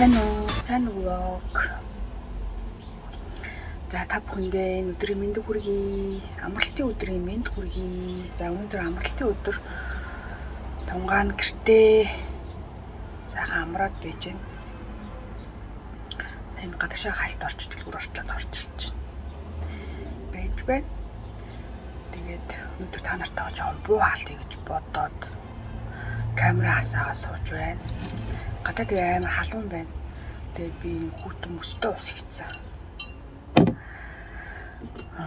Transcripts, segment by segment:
Сайн влог. За та бүхэндээ өдрийн мэндийг хүргэе. Амралтын өдрийн мэнд хүргэе. За өнөөдөр амралтын өдөр тунгаан гэртээ сайхан амраад байж байна. Танд гадагшаа хальт орч дэлгүүр орчоод орчирч байж байна. Тэгээд өнөөдөр та нартайгаа жоохон буу хаалтыг гэж бодоод камера хасаагаа сууж байна. Гадаад амар халуун байна. Тэгээд би энэ хүүтэн мөстөө ус хийцэн.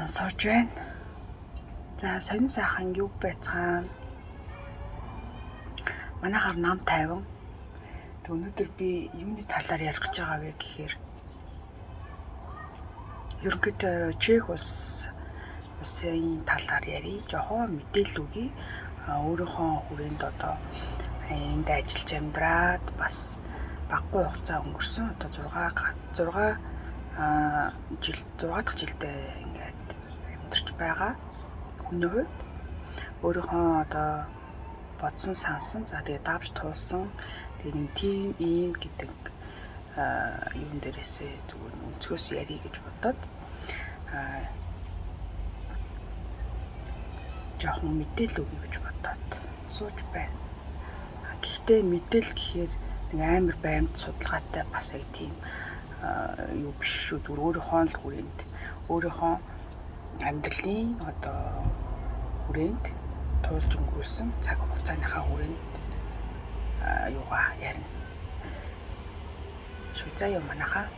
Сууж байна. За сонин сайхан юу байцгаана. Манайхаар нам 50. Тэг өнөөдөр би юуны талаар ярих гэж байгаа вэ гэхээр ерөнхийдөө Чех улсын талаар ярий. Жохон мэдээлэл өгье. Өөрийнхөө хүрээнд одоо энд ажиллаж амьдраад бас баггүй хугацаа өнгөрсөн. Одоо 6 дахь жилдээ ингээд амьдарч байгаа хүний хувьд өөрийнхөө одоо бодсон сансан за тэгээ давж туулсан тэгээ нэг тийм ийм гэдэг юун дээрээсээ зүгээр өнцгөөс ярих гэж бодоод жоохон мэдээлэл өгье гэж бодоод сууж байна. Гэхдээ мэдээлэл гэхээр нэг амар баримт судалгаатай бас яг тийм юу биш шүү. Зүгээр өөрийнхөө л хүрээнд өөрийнхөө амьдралын одоо хүрээнд туулж өнгөрүүлсэн цаг хугацааныхаа хүрээнд юугаа ярина. Швейцар юу манайхаа.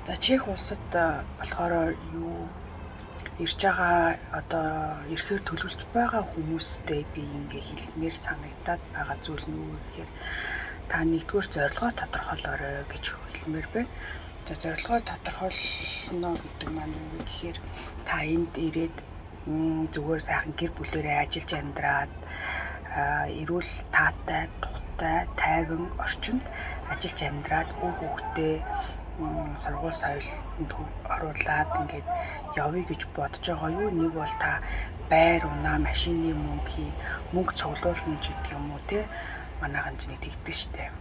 За Чех улсад болохоор юу ирж байгаа одоо ирэхээр төлөвлөж байгаа хүмүүстэй би ингээ хэлмээр санагдаад байгаа зүйл нь юу гэхээр та нэгдүгээр зорилгоо тодорхойлоорой гэж хэлмээр байна. За зорилгоо тодорхойлно гэдэг маань юу вэ гэхээр та энд ирээд зүгээр сайхан гэр бүлээрээ ажиллаж амьдраад эрүүл таатай, тухтай, тайван орчинд ажиллаж амьдраад үр хүүхдээ сургууль соёлд оруулаад ингээд явъя гэж бодож байгаа юу. Нэг бол та байр унаа, машины мөнгө цуглуулна гэдэг юм уу те. Манайхан ч нэг тэгдэг штэ.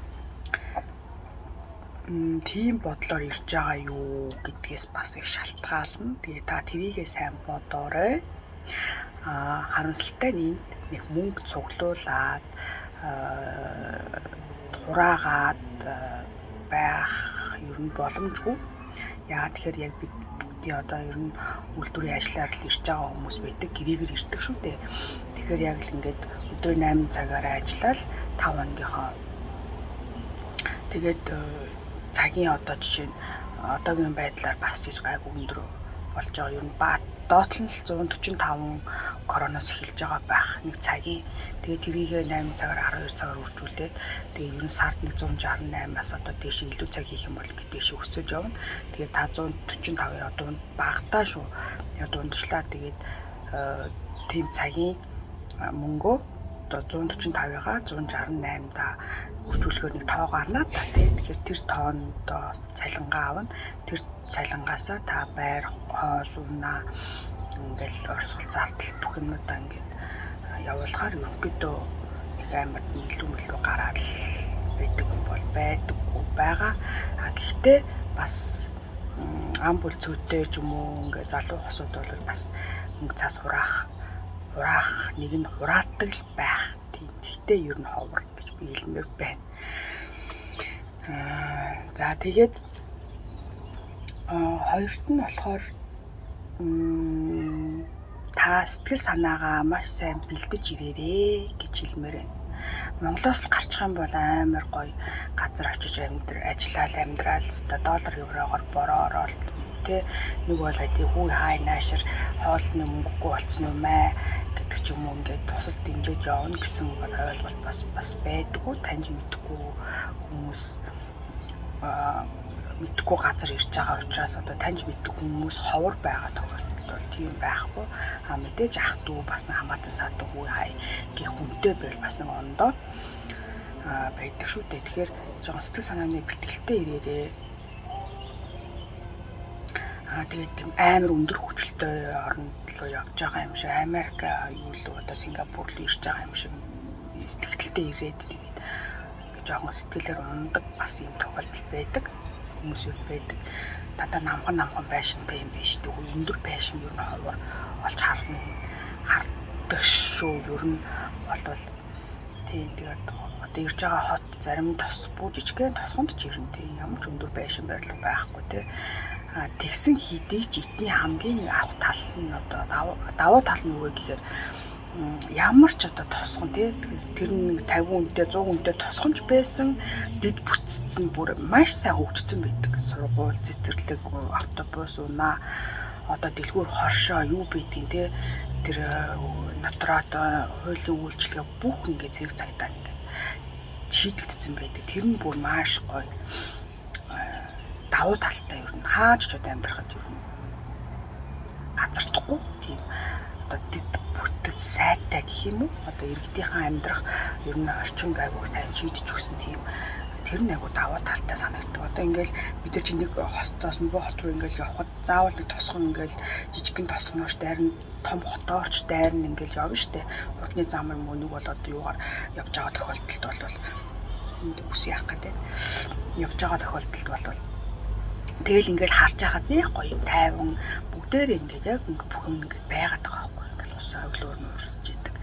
Тийм бодлоор ирж байгаа юу гэдгээс бас их шалтгаална. Тэгээ та тэрийгээ сайн бодоорой. Харамсалтай нь нэг мөнгө цуглуулад хураагаад байх ер нь боломжгүй. Яагаад тэгэхээр яг бид бүгдийн одоо ер нь үйлдвэрийн ажиллаар л ирж байгаа хүмүүс байдаг. Гэрээгээр ирдэг шүү дээ. Тэгэхээр яг л ингээд өдрийн 8 цагаараа ажиллаад 5 хоногийнхоо тэгээд цагийн одоо жишээ нь одоогийн байдлаар бас жиж гайгүй өндөр болж байгаа. Ер нь доотлол нь 145 короноос эхэлж байгаа байх нэг цагийн. Тэгээд тэрийгээ 8 цагаар 12 цагаар үржүүлээд тэгээд ер нь сард 168-аас одоо дээш илүү цаг хийх юм бол ингээд дээш өсөж явна. Тэгээд та 145-ийн одоо багтаа шүү. Тэгээд дундчлаа тэгээд тийм цагийн мөнгөө одоо 145-гаа 168-да үржүүлэхээр нэг тоо гарнаа та. Тэгэхээр тэр тоонд цалингаа авна. Тэр цалингаасаа та байр, хоол, унаа ингээл орсгол зардал бүх юмудаа ингээд явуулахаар ерөнхийдөө их амар илүү гараад байдаг юм бол байдаггүй байгаа. Гэхдээ бас ам бүл цөөтэй ч юм уу ингээд залуу хосууд бол бас мөнгө цаас хураах нэг нь хураадаг л байх. Тэгтээ ер нь ховор гэж би хэлмээр байна. За тэгээд хоёрт нь болохоор та сэтгэл санаагаа маш сайн бэлдэж ирээрээ гэж хэлмээр байна. Монголоос л гарчих юм бол амар гоё газар очиж ажиллаад амьдрал өстой доллар евроогоор бороо ороод тэ нэг бол тийм хүү хай наашир хоолны мөнгөгүй болцсон юм аа гэдэг ч юм уу ингээд тусал дэмжиж явна гэсэн бол ойлголт бас байдгүй. Таньж мэдхгүй хүмүүс мэдхгүй газар ирж байгаа учраас одоо таньж мэддэг хүмүүс ховор байгаа тохиолдолд бол тийм байхгүй. Мэдээж ах トゥ бас нэг хамаатан садаг үе хай гэх хүнтэй байл бас нэг ондоо байдаг шүү дээ. Тэгэхээр жоохон сэтгэл санааны бэлтгэлтэй ирээрээ. Тэгээд тийм амар өндөр хүчлтэй орнд руу явж байгаа юм шиг Америк юу л одоо Сингапур руу ирж байгаа юм шиг сэтгэлтэй ирээд тэгээд жоохон сэтгэлээр ундаг бас юм тохиолдол байдаг. Хүмүүсүүд байдаг. Дандаа намхан байшинтай юм биш дээ. Өндөр байшин ер нь ховор олж хардаг шүү. Ер нь болвол тийм тэгээд одоо ирж байгаа хот зарим тос бүү жижигхэн тосгонд ч ирнэ тийм ямар ч өндөр байшин барилга байхгүй тийм. Тэгсэн хэдий ч эдний хамгийн авах тал нь одоо давуу тал нь юу вэ гэхээр ямар ч одоо тосгон тий тэр нэг 50 үнэтэй 100 үнэтэй тосгонч байсан дэд бүтцэн бүр маш сайн хөгжсөн байдаг. Сургууль, цэцэрлэг, автобус, унаа одоо дэлгүүр хоршоо юу байдгийг тий тэр дотроо одоо хуулийн үйлчлэгээ бүх ингэ зэрэг цагтаа ингэ шийдэгдсэн байдаг. Тэр нь бүр маш гоё давуу талтай ер нь хааж ч одоо амьдрахад ер нь газардахгүй тийм одоо дэд бүтэц сайтай гэх юм уу одоо иргэдийнхэн амьдрах ер нь орчин гайвууг сайн шийдэж өгсөн тийм тэр нь айгу давуу талтай санагддаг. Одоо ингээл бид нар чинь нэг хостоос нөгөө хот руу ингээл явхад заавал нэг тосгон ингээл жижигхэн тосгонооч дайрн том хотоорч дайрн ингээл явна штэ. Урдны зам юм уу нэг болоод юугаар явж байгаа тохиолдолд бол энд үс яах гэдэг явж байгаа тохиолдолд бол тэгэл ингээл харж байхад нэг гоё тайван бүгдээр ингээд яг ингээд бүх юм ингээд байгаад байгаа байхгүй ингээл ус өглөөр нь урсж идэг.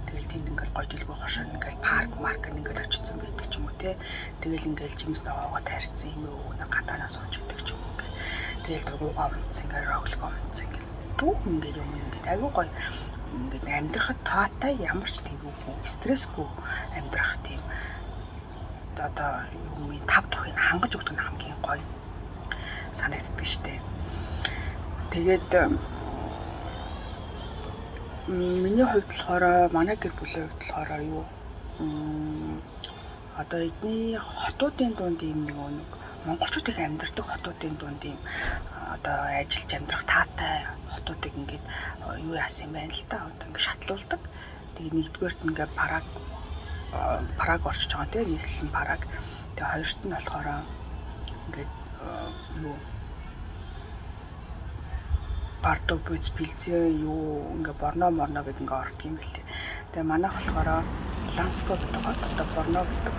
Тэгэл тэнд ингээл гоё дэлгүүр хошоо ингээл парк ингээл очсон байдаг ч юм уу те. Тэгэл ингээл жимс ногоогоо тарьцсан юм уу нэг гадаанаас сууж идэг ч юм уу ингээл. Тэгэл дугуугаа унтсан ингээл роглого унтсан ингээл бүх ингээд юм ингээд аягүй гоё ингээд амьдрахад таатай ямар ч тийм үү стрессгүй амьдрах тийм одоо юм тав тухыг хангаж өгдөг нь хамгийн гоё санагддаг штеп. Тэгээд миний хувьд болохоор манай гэр бүлийн хувьд болохоор юу одоо эдний хотуудын дунд юм нэг монголчууд их амьдардаг хотуудын дунд юм одоо ажиллаж амьдрах таатай хотуудыг ингээд юу яасан юм байна л да. Одоо ингээд шатлуулдаг. Тэгээд нэгдүгээрт ингээд параг орчиж байгаа тийм нийслэл нь параг. Тэгээд хоёрт нь болохоор ингээд юу Бардовбиц Пилзээ юу ингээ Борно гэдэг ингээ ордог юм билээ. Тэгээ манайх болохоор Ланско гэдэг хот одоо Борно гэдэг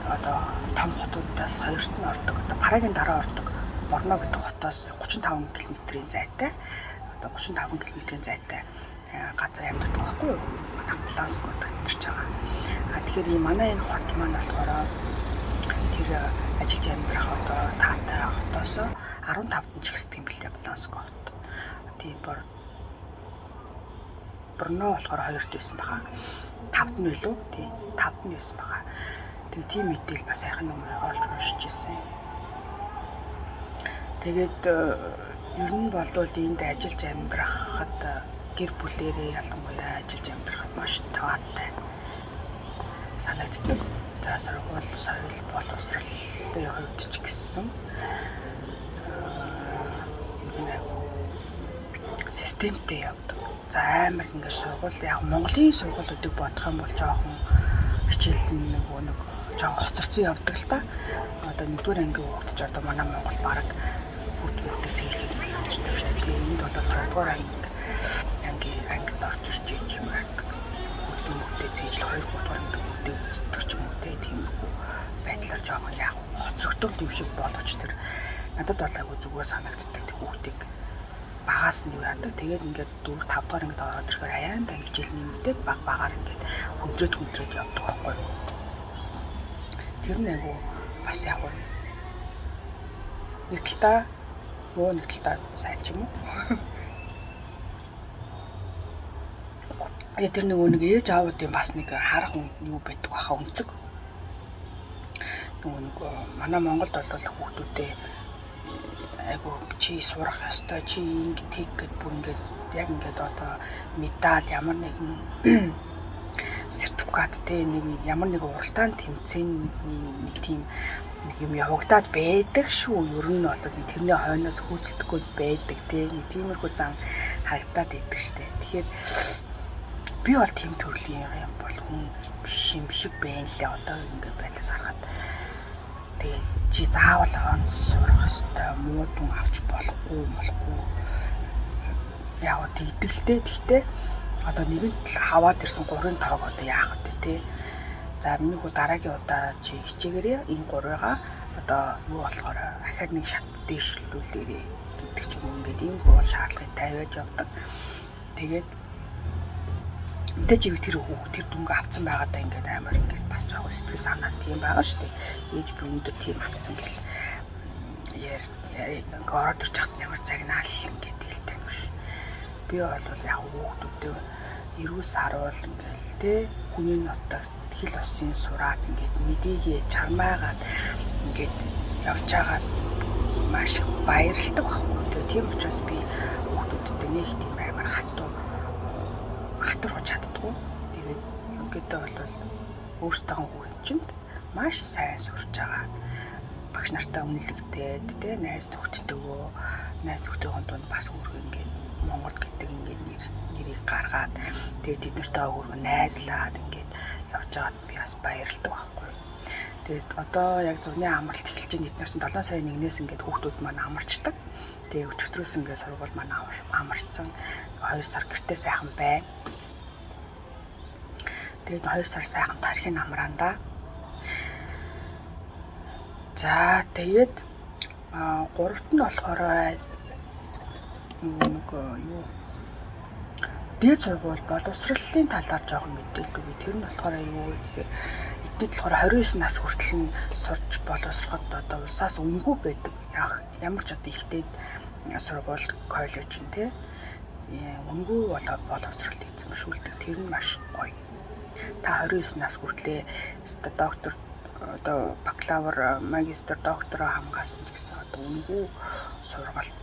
одоо том хотуудаас хоёрт нь ордог. Одоо Парагийн дараа ордог Борно гэдэг хотоос 35 км-ийн зайтай. Одоо 35 км-ийн зайтай газар амьдардаг байхгүй юу? Манайх Ланскод амьдарч байгаа. Тэгэхээр манай энэ хот маань болохоор тэр ажиллаж амьдрах одоо таатай хотоос 15-нд ч гэсэн юм билээ Ланско хот. Тийм Борно болохоор 2-т байсан баха. 5-д нь билүү? Тийм 5-д нь байсан баха. Тэгээ тийм мэдээл бас сайхан юм олж уншиж ирсэн. Тэгээд ер нь болвол энд ажиллаж амьдрахад гэр бүлээрээ ялангуяа ажиллаж амьдрахад маш таатай санагддаг. За сургууль, соёл, боловсролын хувьд ч гэсэн ер нь системтэй явдаг. За амар ингээд сургууль яг Монголын сургуулиудыг бодох юм бол жоохон хичээл нэг жоохон хоцорсон явдаг л та. Одоо 1-р ангийн хүүхэд ч одоо манай Монгол бараг бүрдмөртэй цэглээд ингээд үздэг шүү дээ. Энд бол 2-р ангид орж ирж юм байдаг. Бүрдмөртэй цэглэл 2-3 ангид хүүхдээ үздэг ч юм уу тийм байдлаар жоохон яг хоцрогдсон юм шиг боловч тэр надад бол айгүй зүгээр санагддаг хүүхдийг багаас нь юу яадаг. Тэгээд ингээд 4-5 дахь ангид ороод ирэхээр аяанда хичээл нэмэгдээд багаар ингээд хүндрээд явдаг байхгүй юу. Тэр нь айгүй бас яг нэг талдаа сайн ч юм уу. Тэр нэг ээж аавуудын бас нэг харах юу байдаг баха өнцөг. Нэг манай Монголд бол хүүхдүүдээ айгу чи сурах ёстой чи ингэдэг гэд бүр ингээд яг ингээд одоо медаль ямар нэгэн сертификат те нэг ямар нэг уралдаан тэмцээний нэг тийм нэг юм явагдаад байдаг шүү. Ер нь бол нэг тэрний хойноос хөөцөлдөггүй байдаг те нэг тиймэрхүү зан харагдаад идэг штэ. Тэгэхээр би бол тийм төрлийн юм бол хүн биш юм шиг байна лээ одоо ингээд байлаас харахад. Тэгээд чи заавал онц сурах ёстой муудун авч болохгүй яг тэгдэлтэй. Гэхдээ одоо нэгэнт л хаваад ирсэн 3-ын тоог одоо яах вэ те. За миний хүү дараагийн удаа чи хичээгээрээ энэ гурвыгаа одоо юу болохоор ахаад нэг шат дээшлүүлээрээ гэдэг ч юм уу ингээд ийм гол шаардлагыг тавиад явдаг. Тэгээд мэдээж тэр дүнгээ авцсан байгаадаа ингээд амар ингээд бас жоохон сэтгэл санаа тийм байгаа шүү дээ. Ээж би өндөр тийм авцсан гэл яа ороод ирж хат ямар цагнаал ингээд хэлтэй юм шиг. Би бол яг хүүхдүүдэд эрүүл саруул ингээл те хүний нутагт хил осын сураад ингээд мэдээгээ чармаагаад ингээд явж байгаад маш их баярлдаг байхгүй. Тэгээ тийм учраас би хүүхдүүдэд нэг тийм амар хатар чаддгүй. Тэгээд ингээд бол өөрсдөө хүүхдэнд маш сайн сурж байгаа. Багш нартай үнэлэгдээд те найз нөхдөдөө дунд бас хүрх ингээд Монгол гэдэг ингээд нэрийг гаргаад тэгээд тэд нартай хүрх найзлаад ингээд явж байгаад би бас баярлдаг байхгүй. Тэгээд одоо яг зуны амралт эхэлж байгаа эдгээр чинь 7 сарын 1-ээс ингээд хүүхдүүд маань амарчдаг. Тэгээд өчигдрөөс ингээд сургууль маань амарцсан. 2 сар гэртээ сайхан байна. Тэгээд 2 сар сайхан тархин амраанда. За тэгээд 3-т нь болохоор юу дээд сургууль боловсролын талаар жоохон мэдээлэл өгье. Тэр нь болохоор юу гэхээр эдгээр болохоор 29 нас хүртэл нь сурч боловсроход одоо улсаас үнэгүй байдаг. Ямар ч одоо ихтэй сургууль коллеж нь те үнэгүй боловсрол эзэмшүүлдэг. Тэр нь маш гоё. Та 29 нас хүртлээ доктор одоо бакалавр, магистр, доктороо хамгаалсан ч гэсэн одоо үнэгүй сургалт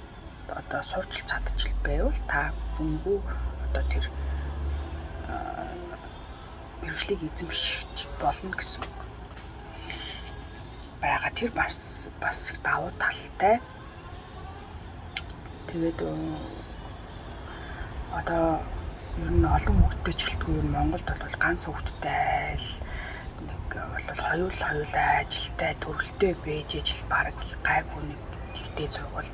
одоо сурч чадчих байвал та үнэгүй одоо тэр мэргэжлийг эзэмшиж болно гэсэн үг. Бага тэр бас их давуу талтай. Тэгээд одоо ер нь олон хүүхдтэй жилтгүй Монголд бол ганц хүүхдтэй айл нэг бол хоёулаа ажилтай төрөлтэй байж ижил баг гайгүй нэг тэгтээ сургууль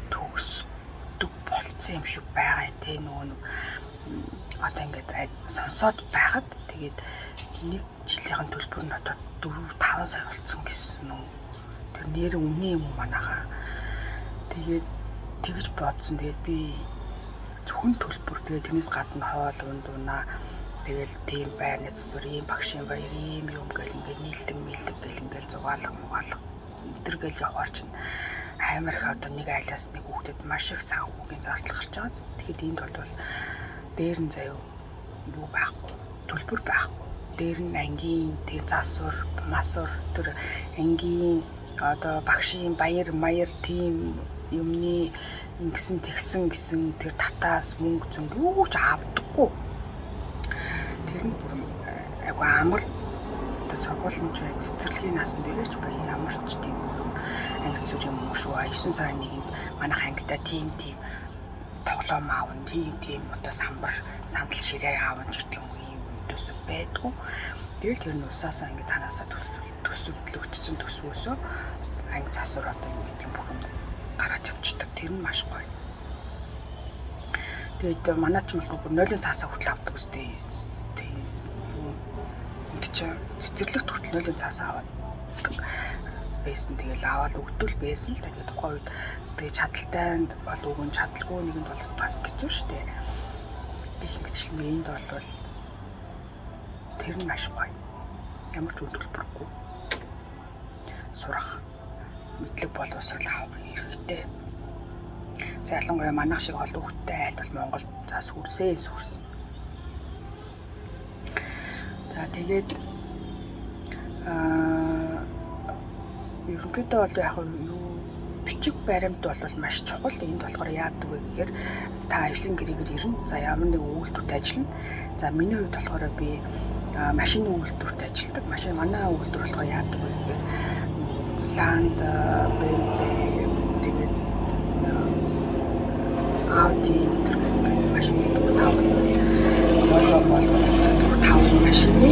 төгсдөг болцсон юм шиг байгаа юм те нөгөө одоо ингээд сонсоод байхад тэгээд нэг жилийн төлбөр нь одоо 4-5 сая болцсон гэсэн үү. Тэр нэр үнэ юм уу манайхаа. Тэгээд тэгж бодсон. Тэгээд би зөвхөн төлбөр тэгээд тэрнээс гадна хоол унд унаа тэгэл тийм байрны цэцүр ийм багшийн баяр ийм юм гэл ингээд нийлдэг гэл ингээд зугаалга өдөргөл явахар чинь амар их одоо нэг айлаас нэг хүүхдэд маш их санхүүгийн зардал гарч байгаа. Тэгэхэд энд бол дээр нь заяа юу байхгүй, төлбөр байхгүй. Дээр нь ангийн тэр засвар, масвар тэр ангийн одоо багшийн баяр маяр тийм юмны ингэсэн тэгсэн гэсэн тэр татаас мөнгө зөнгө юу ч авдаггүй. Тэр нь бүр айгу амар одоо сургуулийн цэцэрлэгийн насан дээрч бай ямар ч тийм анги зүрийн мөнгө шүү. 9 сарын 1-нд манайх ангитай тийм тоглоом аавн тийм одоо сандал ширээ аавн гэдэг юм өдөөс байдгүй. Тэгэл тэр нь усаасаа ингэ цаанаасаа төсөвлөгдсөн төсвөөсөө анги засвар одоо юу гэдэг бүх юм гараад явчихдаг. Тэр нь маш гоё. Тэгээд манай ч малгай бүр нойлын цаасаа хүртэл авдаг үстэй. Цэцэрлэгт хүртэл нойлын цаасаа аваад байсан. Тэгэл аваад өгдөл байсан л тэгээд тухайн үед тэгээд чадaltaйнд бол үгүй чадалгүй нэгэнд бол бас хэцүү шттэ. Их мэтчлэн энд бол тэр нь маш гоё. Ямар ч төлбөргүй сурах мэдлэг боловсрол авах хэрэгтэй. За ялангуяа манайх шиг олон хүүхдтэй айл бол Монголд бас сүрсэн. За тэгээд ерөнхийдөө бол яг юу бичиг баримт бол маш чухал. Энд болохоор яадаг вэ гэхээр та ажлын гэрээгээр ирнэ. За ямар нэг үйлдвэрт ажиллана. За миний хувьд болохоор би машины үйлдвэрт ажилладаг. Манай үйлдвэр болохоор яадаг вэ гэхээр Land, BMW тэгээд Audi гэдэг машины дүр тав. Volvo гэдэг тав машины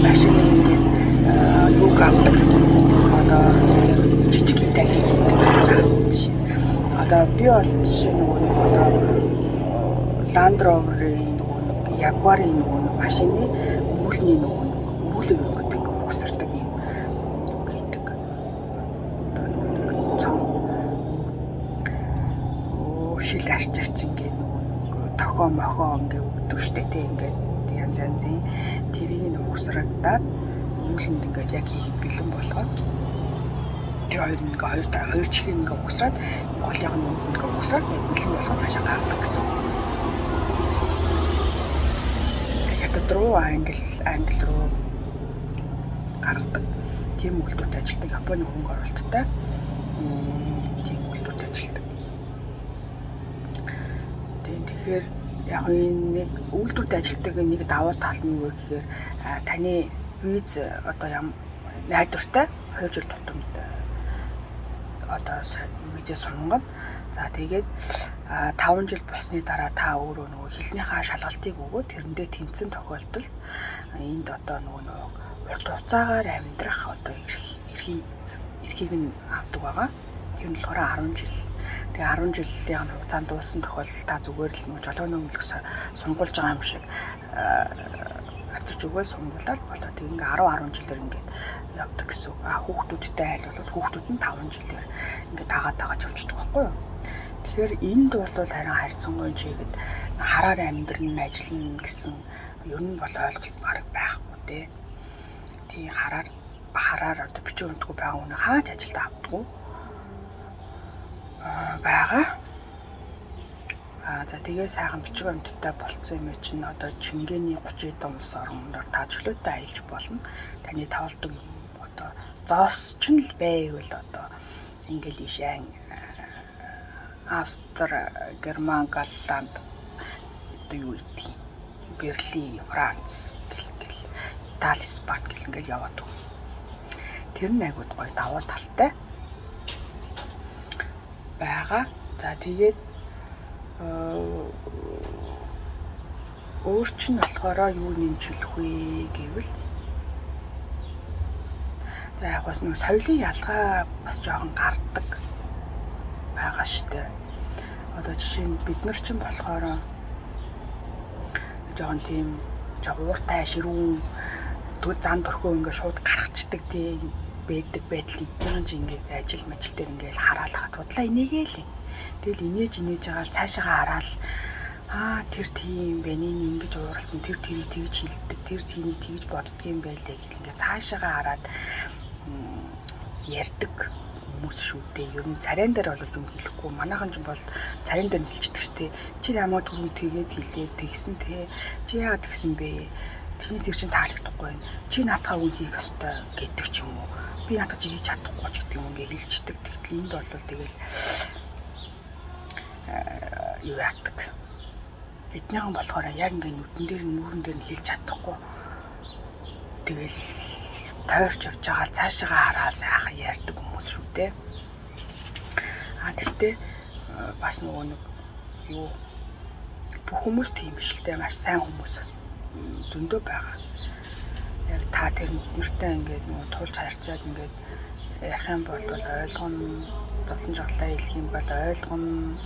машины ингээд юуг авдаг. Одоо жижиг танкийг хийдэг. жишээ. Одоо би бол жишээ нөгөө нэг одоо Land Rover-ийн нөгөө нэг Jaguar-ийн нөгөө нэг машины өргүүлний нөгөө нэг өргүүлийг ингээд угсардаг юм хийдэг. Одоо нөгөө нэг цонх шил арчаач ингээд нөгөө нэг тохоо мохоо ингээд өгдөг штэ тий ингээд янз янзын тэрийг нь угсрагдаад үүлэнд ингээд яг хийхэд бэлэн болгоод тэр хоёр чихийг ингээд угсраад голынх нь ингээд угсраад бэлэн болгоод цаашаа гаргадаг гэсэн. Хятад руу англи руу гаргадаг. Тийм үйлдвэрт ажилладаг. Японы хөнгө оруулалттай тийм үйлдвэрт ажилладаг. Тэгэхээр яг нэг үйлдвэрт ажилладаг нэг давуу тал нь юу гэхээр таны виз одоо найдвартай 2 жил тутамд одоо визээ сунгана. За тэгээд 5 жил болсны дараа та өөрөө нөгөө хэлнийхаа шалгалтыг өгөө тэрэндээ тэнцэн тохиолдолд энд одоо нөгөө урт хугацаагаар амьдрах одоо эрхийг нь авдаг байгаа. Тэр нь болохоор 10 жил. Тэгээ 10 жилийн хугацаанд дууссан тохиолдолд та зүгээр л нөгөө жолооны өмнөх сунгуулж байгаа юм шиг авчирч өгөөл сунгуулаад болоо. Тэг ингээ 10 жилээр ингээд явдаг гэсэн. Хүүхдүүдтэй айл бол хүүхдүүд нь 5 жилээр ингээд тагаад явчихдаг байхгүй юу? Тэгэхээр энд бол харин харьцангуй чигэд хараар амьдрын ажиллана гэсэн ер нь бол ойлголт бараг байхгүй тий. Тий хараар одоо бичиг баримтгүй байгаа хүн хаач ажилд авдаггүй байгаа. За тэгээ сайхан бичиг баримттай болцсон юм чинь одоо Чингэний 30 эд улс орноор та чөлөөтэй аялж болно. Таны тоолдог юм одоо зоос ч л байвал одоо ингээл ишээ Австри, Герман, Голланд одоо юу гэдэг юм. Берлин, Франц гэл Итали, Испани гэл ингээл яваад байна. Тэр нь айгууд гоё давуу талтай байгаа. За тэгээд өөр чинь болохоор юу нэмжлэх вэ гэвэл за яг бас нэг соёлын ялгаа бас жоохон гардаг байгаа штэ. Одоо жишээ нь бид нар чинь болохоор жоохон тийм ууртай ширүүн зан төрхөө ингээд шууд гаргацдаг тийм байдаг байдал эдгээр нь ингээд ажил дээр ингээд хараалахад худлаа инээгээл. Тэгэл инээж байгаа цаашаагаа хараад тэр тийм байна ингэж ууралсан тэр тэрийг тэгж хилдэг тэр тийнийг тэгж боддөг юм байлээ гэл ингээд цаашаагаа хараад ярьдаг хүмүүс шүү дээ. Ер нь царайн дээр бол юм хэлэхгүй. Манайхан ч бол царайн дээр хэлчихдэг штеп. Чи намайг түрүү тэгээд хэлээд тэгсэн те. Чи яагаад тэгсэн бэ? Чиний тэр чинь таалагдахгүй байна. Чи наатахаа үн хийх ёстой гэдэг ч юм уу. Би наатах чи хийж чадахгүй ч гэдэг юм ингээ хэлчихдэг. Тэгтэл энд бол тэгэл юу яадаг. Эднийхэн болохоор яг ингээ нүүрэн дээр нь хэлж чадахгүй. Тэгэл тойрч явж байгаа цаашаагаа хараад сайхан ярьдаг хүмүүс шүү дээ. Тэгтээ бас нөгөө нэг юу бүх хүмүүс тийм биш л дээ. Маш сайн хүмүүс бас зөндөө байгаа. Яг та тэр нартай ингээд нөгөө тулж харьцаад ингээд ярих юм бол ойлгоно. Зовлон жаглаа хэлэх юм бол ойлгоно.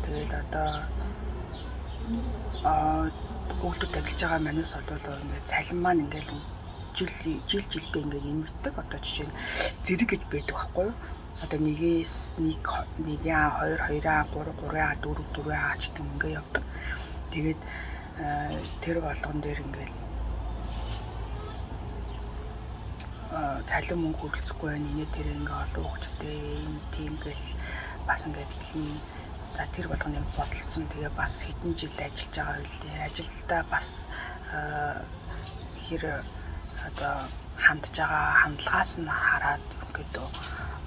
Тэгэл одоо үйлдвэрт ажиллаж байгаа манайс бол ингээд цалин маань ингээд жилдээ ингээд нэмэгддэг. Одоо жишээ нь зэрэг гэж байдаг байхгүй юу? Одоо 1-ээс 1, 2, 2А, 3, 3А, 4, 4А ч гэдэг ингээд явдаг. Тэгээд тэр болгон дээр ингээд цалин мөнгө хөрөлцөхгүй байна. Инээ тэр ингээд олон хүүхдтэй юм тийм гэл бас ингээд хэлнэ. За тэр болгоны бодолцсон. Тэгээ бас хэдэн жил ажиллаж байгаа үйл ажилдаа бас хэр одоо хандж байгаа хандлагаас нь хараад ингээд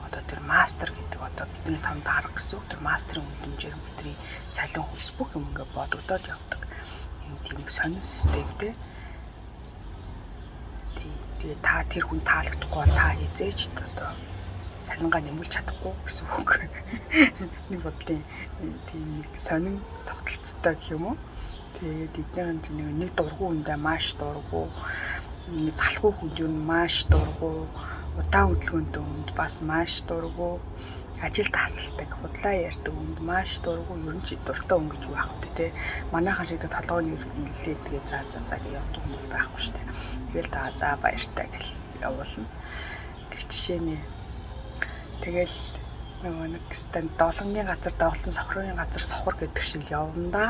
одоо тэр мастер гэдэг одоо бидний том дарга гэсэн үг. Тэр мастерын үнэлэмжээр бидний цалин хөлс бүх юм ингээд бодогдоод явдаг. Юм тийм сонин системтэй. Тэгээ та тэр хүн таалагдахгүй бол та хизээч одоо цалингаа нэмүүлж чадахгүй гэсэн үг. Нэг бодлын тийм нэг сонин тогтолцоотой гэх юм уу. Тэгээд эднийхэн нэг дургу хүндээ маш дургу, залхуу хүнд юу маш дургу, удаан хөдөлгөөнтэй хүнд бас маш дургу, ажил таасалдаг, худлаа ярьдаг хүнд маш дургу, ер нь ч дуртай хүн гэж байх үү те. Манайхан шиг толгойн нэлээд тэгээ за гэж явдаг хүмүүс байхгүй шүү дээ. Тэгэл за баяртай гэл явуулна. Гэх жишээ. Тэгэл нөгөө нэг станд долонгийн газар доголтон сохрын газар сохор гэдэг шиг явна да.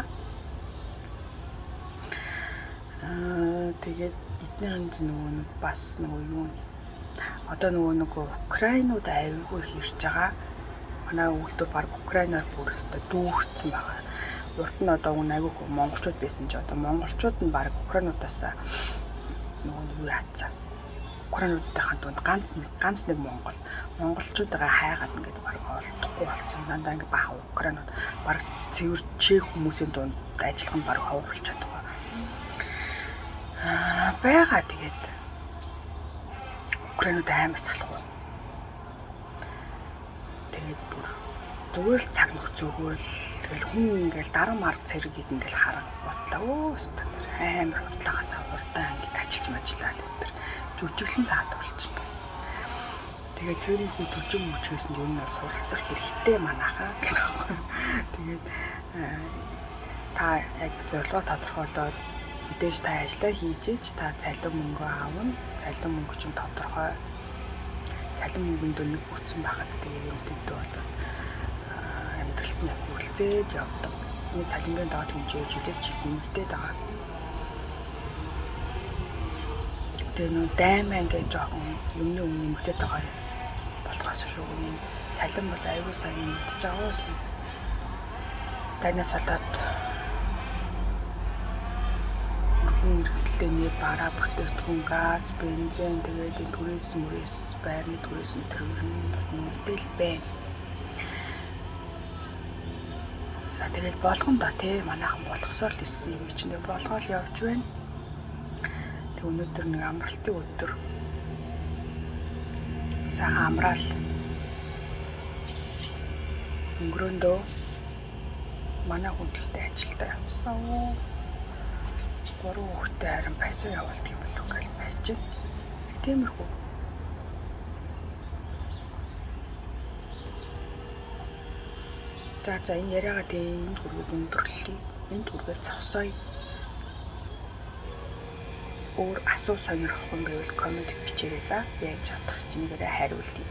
Тэгээд эднийхэн нөгөө нэг бас нөгөө юу одоо нөгөө Украинууд аюулгүй хэрж байгаа. Манай өвөлдөр баг Украинаар бүр өстө дүүрсэн байгаа. Урд нь одоо аюулгүй монголчууд байсан ч одоо монголчууд нь баг Украинуудаас нөгөө юу яатсан. Украинуудынхаа дунд ганц нэг монголчуудаа хайгаад ингээд баг олдохгүй болсон. Дандаа ингээд баах Украинууд баг цэвэр чех хүмүүсийн дунд ажиллах нь баг ховор болчиход байгаа. Бага тэгээд Украинууд амар залхуу. Тэгээд бүр зүгээр л цаг нөхцөөгөөл тэгэл хүн ингээл дарам арга цэргийг ингээл харах бодлоо өстө амар хутлахаас хурдан ажиллаж мажиллаа л өтер жүжиглэн цаад болчихно бас. Тэгээд тэр нь хүү жүжиг мөчгөөс нь юу нь суралцах хэрэгтэй манайхаа гэх юм. Тэгээд та яг зорилгоо тодорхойлоод мэдээж та ажиллаа хийж ич та цалин мөнгө аавна. Цалин мөнгө чинь тодорхой. Цалин мөнгөнд нэг хүрсэн байхад тэгээд ерөнхийдөө бол амьдралт нь хүлцээд явдаг. Миний цалингийн доод хэмжээ жилээс жил нэмэгдээд байгаа. Тэгээд нөө даймаа ингээд жоохон юмны өмнө нэмэгдээд байгаа болохоос шүү. Миний цалин бол аюул сайн нэмэгдэж байгаа. Тэгээд танаас болоод эрхлэлээ бараа бүтээгдэхүүн газ, бензин тэгээл түрээс байрны түрээс мэтэр нэмэгдээл байна. Тэгэл болгон да тий манайхан болгосоор л исэн юм чинь болгоол явж байна. Тэг өнөөдөр нэг амралтын өдөр. Сайхан амраал. Өнгөрөөндөө манай хүн тэгтээ ажилдаа явсан. 3 хүүхэдтэй харин байсан явуулдаг юм болов уу гэж байж байна. Тиймэрхүү. За энэ яриагаа энд хүргээд өндөрлөе. Энд хүргээд зогсоё. Өөр асуу сонирхох юм байвал коммент бичээрэй. За яаж чадах чинийгээрээ хариулъя.